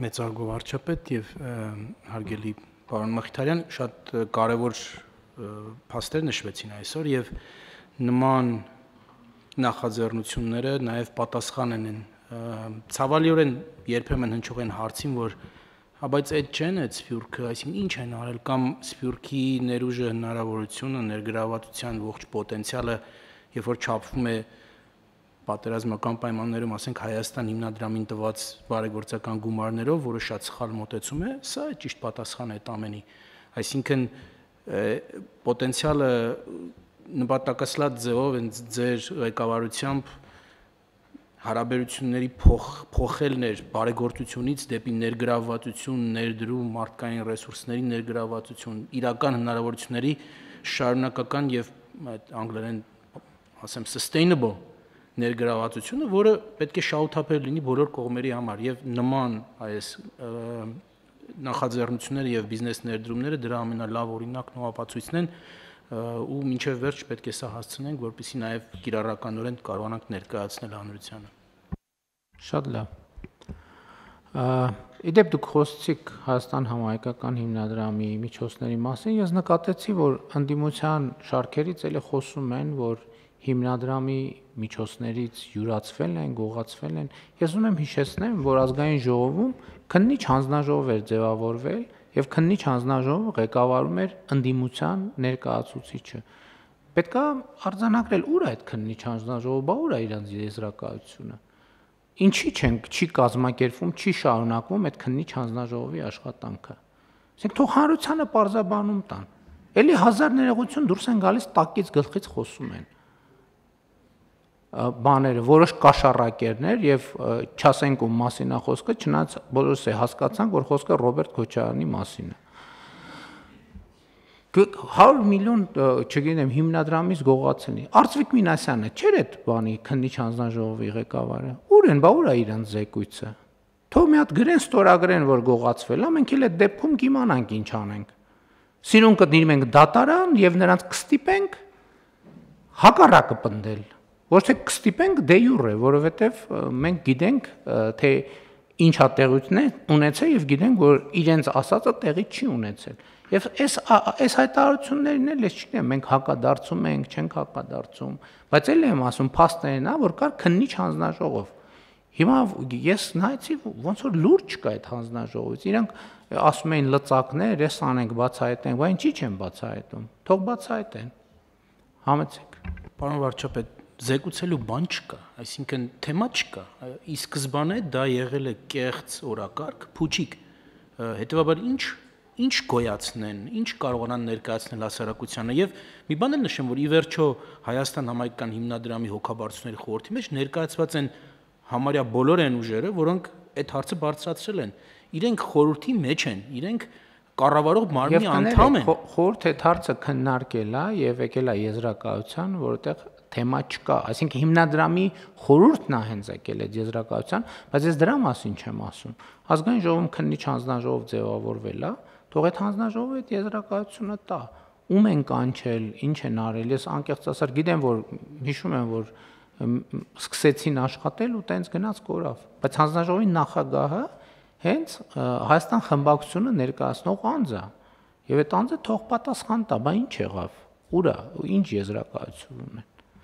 Մեծարգո վարչապետ եւ հարգելի պարոն Մխիթարյան, շատ կարեւոր փաստեր նշվեցին այսօր եւ նման նախաձեռնությունները նաեւ պատասխան են ցավալիորեն երբեմն հնչող են հարցին, որ բայց այդ չեն այդ սփյուռքը, այսինքն ինչ են արել կամ սփյուռքի ներուժը հնարավորությունը ներգրավվածության ողջ պոտենցիալը, երբ որ չափվում է պատերազմական պայմաններում, ասենք Հայաստան հիմնադրամին տված բարեգործական գումարներով, որը շատ սխալ մոտեցում է, սա է ճիշտ պատասխանը այդ ամենի։ Այսինքն պոտենցիալը նպատակասլաց ձևով ձեր ղեկավարությամբ հարաբերությունների փոխելներ բարեգործությունից դեպի ներգրավվածություն, ներդրում, մարդկային ռեսուրսների ներգրավվածություն, իրական հնարավորությունների շարունակական եւ անգլերեն ասեմ sustainable ներգրավվածությունը, որը պետք է շահութաբեր լինի բոլոր կողմերի համար եւ նման այս նախաձեռնությունները եւ բիզնես ներդրումները դրա ամենալավ օրինակն ու ապացույցն են ու մինչեւ վերջ պետք է սա հասցնենք, որպեսզի նաեւ կիրառականորեն կարողանանք ներկայացնել հանրությանը։ Շատ լավ։ Իդեպ դուք խոսեցիք Հայաստան համահայկական հիմնադրամի միջոցների մասին, ես նկատեցի, որ ընդդիմության շարքերից էլի խոսում են, որ հիմնադրամի միջոցներից յուրացվել են, գողացվել են։ Ես ուզում եմ հիշեցնեմ, որ ազգային ժողովում քննիչ հանձնաժողով էր ձևավորվել եւ քննիչ հանձնաժողովը ղեկավարում էր ընդդիմության ներկայացուցիչը։ Պետք է արձանագրել ուր է այդ քննիչ հանձնաժողովը, բա ուր է իրանց եզրակացությունը։ Ինչի չի կազմակերպվում, չի շարունակվում այդ քննիչ հանձնաժողովի աշխատանքը։ Ասենք թող հանրությանը պարզաբանում տան։ Էլի հազար ներողություն դուրս են գալիս տակից գլխից խոսում են։ Բաները, որոշ կաշառակերներ եւ չասենք ում մասին է խոսքը, չնայած բոլորս է հասկացանք, որ խոսքը Ռոբերտ Քոչարյանի մասին է։ 100 միլիոն, չգիտեմ, հիմնադրամից գողացնի։ Արծվիկ Մինասյանը չէր այդ բանի քննիչ հանձնաժողովի ղեկավարը։ Ուր են, բա ուր է իրանց զեկույցը։ Թող մի հատ գրեն, ստորագրեն, որ գողացվել է, մենք էլ այդ դեպքում կիմանանք ինչ անենք։ Սիրուն կդնենք մենք դատարան եւ նրանց կստիպենք հակառակը պնդել։ Ոչ թե կստիպենք դե յուրե, որովհետև մենք գիտենք, թե ինչա տեղություն ունեցել եւ գիտենք, որ իրենց ասածը տեղի չի ունեցել։ Եվ այս հայտարարություններն էլ ես չգիտեմ, մենք հակադարձում ենք, չենք հակադարձում, բայց էլ եմ ասում, փաստերն է, որ կար քննիչ հանձնաժողով։ Հիմա ես նայեցի, ոնց որ լուրջ չկա այդ հանձնաժողովից։ Իրանք ասում էին լծակներ, ես անենք, բացահայտենք, բայց ինչի չեն բացահայտում։ Թող բացահայտեն։ Համեցեք։ Պարոն վարչապետ, զեկուցելու բան չկա, այսինքն թեմա չկա։ Ի սկզբանե դա եղել է կեղծ օրակարգ, փուչիկ։ Հետևաբար ինչ գոյացնեն, ինչ կարողանան ներկայացնել հասարակությանը եւ մի բան էլ նշեմ, որ ի վերջո Հայաստան համայնքական հիմնադրամի հոգաբարձությունների խորհրդի մեջ ներկայացված են համարյա բոլոր այն ուժերը, որոնք այդ հարցը բարձրացրել են։ Իրենք խորհրդի մեջ են, իրենք կառավարող մարմնի անդամ են։ Խորհուրդ այդ հարցը քննարկել է եւ եկել է եզրակացության, որովհետեւ թեմա չկա, այսինքն հիմնադրամի խորհուրդն է հենց եկել այդ եզրակացության, բայց ես դրա մասին չեմ ասում։ Ազգային ժողովում քննիչ հանձնաժողով ձևավորվել է, թող այդ հանձնաժողովը այդ եզրակացությունը տա։ Ում են կանչել, ինչ են արել, ես անկեղծ ասած գիտեմ, որ հիշում եմ, որ սկսեցին աշխատել ու տենց գնաց կորավ, բայց հանձնաժողովի նախագահը հենց Հայաստան խմբակցությունը ներկայացնող անձ է։ Եվ այդ անձը թող պատասխան տա, բա ինչ եղավ, ուր է, ինչ եզրակացություն ունի։